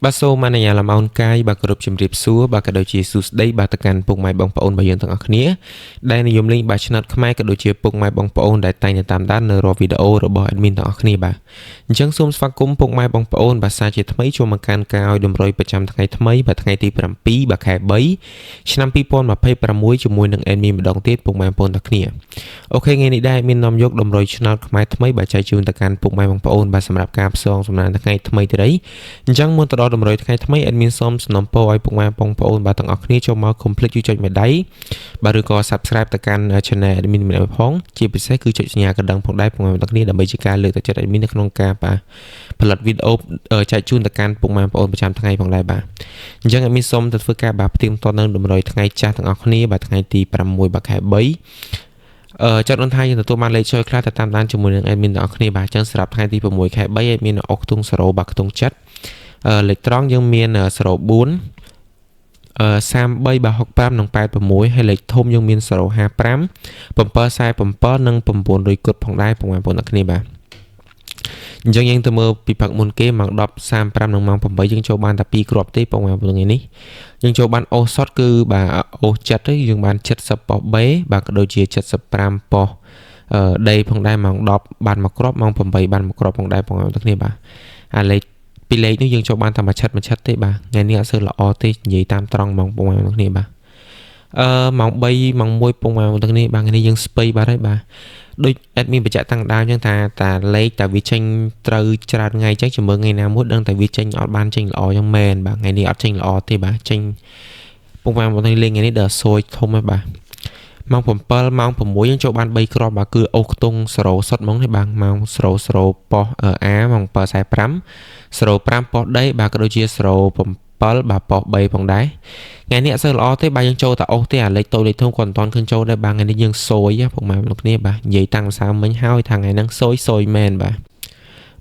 បាទសូមអនុញ្ញាតលំអរកាយបាទគោរពជំរាបសួរបាទក៏ដូចជាសួស្តីបាទទៅកាន់ពុកម៉ែបងប្អូនរបស់យើងទាំងអស់គ្នាដែលនិយមលេងបាទឆ្នោតខ្មែរក៏ដូចជាពុកម៉ែបងប្អូនដែលតែងតែតាមដាននៅរាល់វីដេអូរបស់ admin ទាំងអស់គ្នាបាទអញ្ចឹងសូមស្វាគមន៍ពុកម៉ែបងប្អូនបាទសាជាថ្មីចូលមកកាន់ការឲ្យតម្រុយប្រចាំថ្ងៃថ្មីបាទថ្ងៃទី7បាទខែ3ឆ្នាំ2026ជាមួយនឹង admin ម្ដងទៀតពុកម៉ែបងប្អូនទាំងគ្នាអូខេថ្ងៃនេះដែរមាននាំយកតម្រុយឆ្នោតខ្មែរថ្មីបាទចែកជូនទៅកាន់ពុកម៉ែបងប្អូនបាទសម្រាប់ការផ្សងសំណាងថ្ងៃថ្មីទៀតអញ្ចឹងមុនទៅដល់តម្រុយថ្ងៃថ្មី admin សូមសំណូមពរឲ្យពុកម៉ែបងប្អូនបាទទាំងអស់គ្នាចូលមក complete ជួយចុចមេដៃបាទឬក៏ subscribe ទៅកាន់ channel admin ម្នាក់ផងជាពិសេសគឺចុចសញ្ញាកណ្ដឹងផងដែរពុកម៉ែបងប្អូនទាំងគ្នាដើម្បីជាការលើកទឹកចិត្ត admin នៅក្នុងការបាទផលិតវីដេអូចែកជូនទៅកាន់ពុកម៉ែបងប្អូនប្រចាំថ្ងៃផងដែរបាទអញ្ចឹង admin សូមទៅធ្វើការបាទផ្ទៀងផ្ទាត់នៅតម្រុយថ្ងៃចាស់ទាំងអស់គ្នាបាទថ្ងៃទី6បាទខែ3ចាត់អន្តរយើងទទួលបានលេខជួយខ្លះទៅតាមដានជាមួយនឹង admin ទាំងអស់គ្នាបាទអញ្ចឹងសម្រាប់ថ្ងៃទី6ខែ3 admin អុកខ្ទង់0បាទខ្ទង់ចិត្តលេខត្រង់យើងមាន04 33បាទ65និង86ហើយលេខធំយើងមាន055 747និង900គុតផងដែរបងប្អូនទាំងគ្នាបាទអញ្ចឹងយើងទៅមើលពីផឹកមុនគេម៉ោង 10:35 និងម៉ោង 8យើងចូលបានតែ2គ្រាប់ទេបងប្អូនថ្ងៃនេះយើងចូលបានអូសតគឺបាទអូសចិត្តទៅយើងបាន70ប៉ុស B បាទក៏ដូចជា75ប៉ុសD ផងដែរម៉ោង 10បានមួយគ្រាប់ម៉ោង 8បានមួយគ្រាប់ផងដែរបងប្អូនទាំងគ្នាបាទអាលេខពីលេខនេះយើងចូលបានតែមួយឆិតទេបាទថ្ងៃនេះអត់សូវល្អទេនិយាយតាមត្រង់ហ្មងបងប្អូនទាំងគ្នាបាទម៉ោង 3ម៉ោង 1បងប្អូនទាំងគ្នាបាទថ្ងៃនេះយើងស្ពៃបាត់ហើយបាទដូច admin បញ្ជាក់តាំងដើមអញ្ចឹងថាលេខតែវាចេញត្រូវច្រើនថ្ងៃអញ្ចឹងចាំមើលថ្ងៃណាមួយដឹងតែវាចេញអត់បានចេញល្អអញ្ចឹងមែនបាទថ្ងៃនេះអត់ចេញល្អទេបាទចេញបងប្អូនទាំងលេងថ្ងៃនេះដល់សួយធំហើយបាទម៉ោង 7ម៉ោង 6យើងចូលបាន3គ្រាប់បាទគឺអូសខ្ទង់0សុតហ្មងទេបាទម៉ោង00ប៉ុស A ម៉ោង 7:45 05ប៉ុស D បាទក៏ដូចជា07បាទប៉ុស B ផងដែរថ្ងៃនេះអត់សូវល្អទេបាទយើងចូលតែអូសទេអាលេខតូចលេខធំគាត់មិនតាន់ឃើញចូលដែរបាទថ្ងៃនេះយើងសួយពុកម៉ែបងប្អូនគ្នាបាទនិយាយតាំងម្សិលមិញហើយថាថ្ងៃហ្នឹងសួយមែនបាទ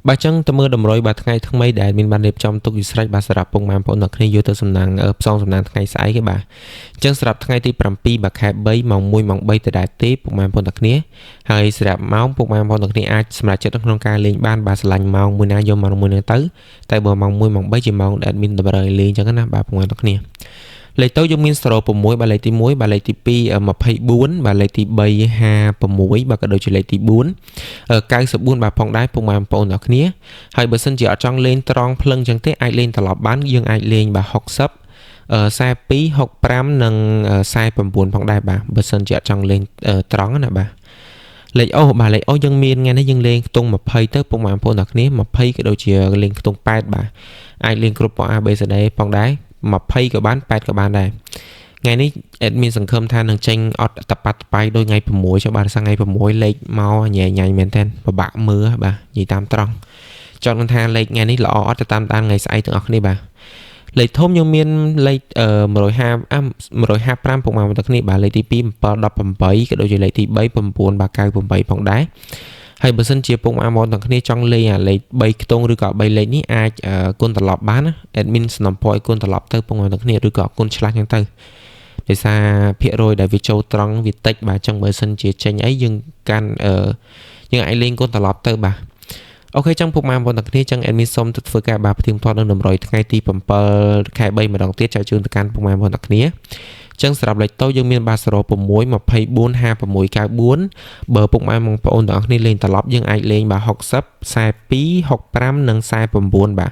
បាទចឹងទៅមើលតម្រុយបាទថ្ងៃថ្មីដែលមានបានរៀបចំទុកជាស្រេចបាទសម្រាប់ពុកម៉ែបងប្អូនទាំងគ្នាយកទៅសំណាងផ្សងសំណាងថ្ងៃស្អែកឯបាទអញ្ចឹងសម្រាប់ថ្ងៃទី7បាទខែ3ម៉ោង 1ម៉ោង 3ទៅដែរទេពុកម៉ែបងប្អូនទាំងគ្នាហើយសម្រាប់ម៉ោងពុកម៉ែបងប្អូនទាំងគ្នាអាចសម្រេចចិត្តក្នុងការលេងបានបាទឆ្លាញ់ម៉ោងមួយណាយកម៉ោងមួយហ្នឹងទៅតែបើម៉ោង 1ម៉ោង 3ជាម៉ោងដែលមានតម្រូវឲ្យលេងអញ្ចឹងណាបាទពុកម៉ែបងប្អូនទាំងគ្នាលេខទៅយើងមាន06បាទលេខទី1បាទលេខទី2 24បាទលេខទី3 56បាទក៏ដូចជាលេខទី4 94បាទផងដែរពុកម៉ែបងប្អូនទាំងគ្នាហើយបើសិនជាអត់ចង់លេងត្រង់ភ្លឹងអញ្ចឹងទេអាចលេងត្រឡប់បានយើងអាចលេងបាទ60 42 65និង49ផងដែរបាទបើសិនជាអត់ចង់លេងត្រង់ណាបាទលេខអូបាទលេខអូយើងមានថ្ងៃនេះយើងលេងខ្ទង់20ទៅពុកម៉ែបងប្អូនទាំងគ្នា20ក៏ដូចជាលេងខ្ទង់8បាទអាចលេងគ្រប់ប៉ុស A B C D ផងដែរ20ក៏បាន8ក៏បានដែរថ្ងៃនេះ admin សង្ឃឹមថានឹងចេញអត់តប៉ាត់តប៉ៃដូចថ្ងៃ6ចុះបាទថ្ងៃ6លេខមកញ៉ៃមែនតើពិបាកមើលបាទនិយាយតាមត្រង់ចង់ថាលេខថ្ងៃនេះល្អអត់ទៅតាមដានថ្ងៃស្អែកទាំងអស់គ្នាបាទលេខធំយើងមានលេខ155ពុកម៉ែបងប្អូនគ្នាបាទលេខទី2 718ក៏ដូចជាលេខទី3 9បាទ98ផងដែរហើយបើសិនជាពុកម៉ែបងប្អូនទាំងគ្នាចង់លេងអាលេខ3ខ្ទង់ឬក៏3លេខនេះអាចគុណត្រឡប់បានណា admin សំណពរឲ្យគុណត្រឡប់ទៅពុកម៉ែបងប្អូនទាំងគ្នាឬក៏គុណឆ្លាស់អញ្ចឹងទៅដោយសារភាគរយដែលវាចូលត្រង់វាតិចបាទអញ្ចឹងបើសិនជាចេញអីយើងកាន់យើងអាចលេងគុណត្រឡប់ទៅបាទអូខេចឹងពុកម៉ែបងប្អូនទាំងគ្នាចឹង admin សូមទៅធ្វើការបាទផ្ទៀងផ្ទាត់នៅតម្រុយថ្ងៃទី7ខែ3ម្ដងទៀតចែកជូនទៅកាន់ពុកម៉ែបងប្អូនទាំងគ្នាចឹងសម្រាប់លេខតូចយើងមានបាទ06 24 56 94បើពុកម៉ែបងប្អូនទាំងអស់គ្នាលេងត្រឡប់យើងអាចលេងបាទ60 42 65និង49បាទ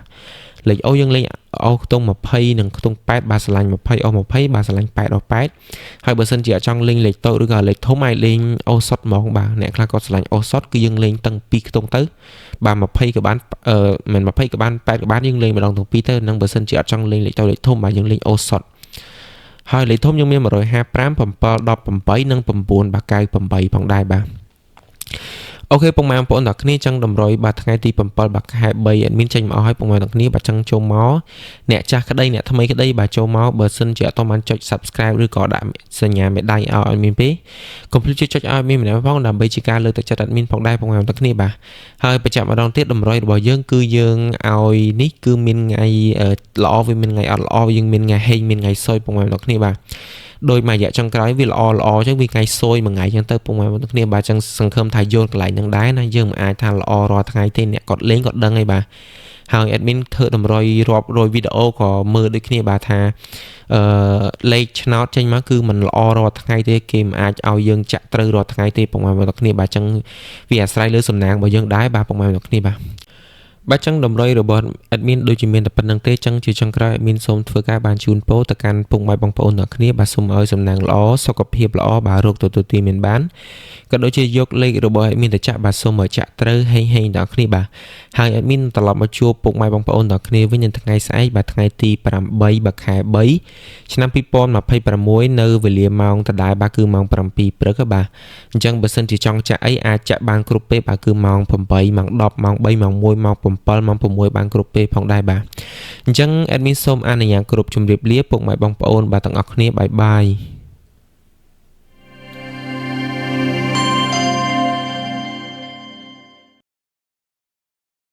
លេខអូយើងលេងអូខ្ទង់20និងខ្ទង់8បាទឆ្លាញ់20អូ20បាទឆ្លាញ់8អូ8ហើយបើសិនជាអត់ចង់លេងលេខតូចឬក៏លេខធំអាចលេងអូសុតហ្មងបាទអ្នកខ្លះគាត់ឆ្លាញ់អូសុតគឺយើងលេងទាំង2ខ្ទង់ទៅបាទ20ក៏បានមិន20ក៏បាន8ក៏បានយើងលេងម្ដងទាំងពីរទៅនឹងបើសិនជាអត់ចង់លេងលេខតូចលេខធំបាទយើងលេងអូសុតហើយលេខធំយើងមាន155 718និង9បាទ98ផងដែរបាទអូខេពុកម៉ែបងប្អូនទាំងគ្នាចឹងតម្រុយបាទថ្ងៃទី7បាទខែ3 admin ចេញមកឲ្យពុកម៉ែទាំងគ្នាបាទចឹងចូលមកអ្នកចាស់ក្តីអ្នកថ្មីក្តីបាទចូលមកបើសិនជាអត់ទាន់បានចុច subscribe ឬក៏ដាក់សញ្ញាមេដៃឲ្យ admin ពេកកុំភ្លេចចុចឲ្យ admin ម្នាក់ផងដើម្បីជាការលើកទឹកចិត្ត admin ផងដែរពុកម៉ែទាំងគ្នាបាទហើយបញ្ជាក់ម្ដងទៀតតម្រុយរបស់យើងគឺយើងឲ្យនេះគឺមានថ្ងៃល្អវាមានថ្ងៃអត់ល្អយើងមានថ្ងៃហេងមានថ្ងៃសុយពុកម៉ែទាំងគ្នាបាទដោយមួយរយៈចុងក្រោយវាល្អអញ្ចឹងវាថ្ងៃសួយមួយថ្ងៃអញ្ចឹងទៅពុកម៉ែបងប្អូនគ្នាបាទអញ្ចឹងសង្ឃឹមថាយល់កន្លែងហ្នឹងដែរណាយើងមិនអាចថាល្អរាល់ថ្ងៃទេអ្នកគាត់លេងគាត់ដឹងហើយបាទ ហើយ admin ធ្វើតម្រុយរាប់រយវីដេអូក៏មើលដូចគ្នាបាទថាលេខឆ្នោតចេញមកគឺมันល្អរាល់ថ្ងៃទេគេមិនអាចឲ្យយើងចាក់ត្រូវរាល់ថ្ងៃទេពុកម៉ែបងប្អូនគ្នាបាទអញ្ចឹងវាអាស្រ័យលើសំណាងរបស់យើងដែរបាទពុកម៉ែបងប្អូនគ្នាបាទចឹងតម្រុយរបស់ admin ដូចជាមានតែប៉ុណ្្នឹងទេចឹងជាចុងក្រោយ admin សូមធ្វើការបានជូនពរទៅកាន់ពុកម៉ែបងប្អូនទាំងគ្នាបាទសូមឲ្យសំណាងល្អសុខភាពល្អបាទរោគទទួលទានមានបានក៏ដូចជាយកលេខរបស់ admin ទៅចាក់បាទសូមឲ្យចាក់ត្រូវហេងទាំងគ្នាបាទហើយ admin ត្រឡប់មកជួបពុកម៉ែបងប្អូនទាំងគ្នាវិញនៅថ្ងៃស្អែកបាទថ្ងៃទី8បាទខែ3ឆ្នាំ2026នៅវេលាម៉ោងដដែលបាទគឺម៉ោង7ព្រឹកបាទអញ្ចឹងបើសិនជាចង់ចាក់អីអាចចាក់បានគ្រប់ពេលបាទគឺម៉ោង8ម៉ោង10ម៉ោង3ម៉ោង1ម៉ោង7ម៉ោង6បានគ្រប់ពេលផងដែរបាទអញ្ចឹង admin សូមអនុញ្ញាតគ្រប់ជម្រាបលាពុកម៉ែបងប្អូនបាទទាំងអស់គ្នាបាយបាយ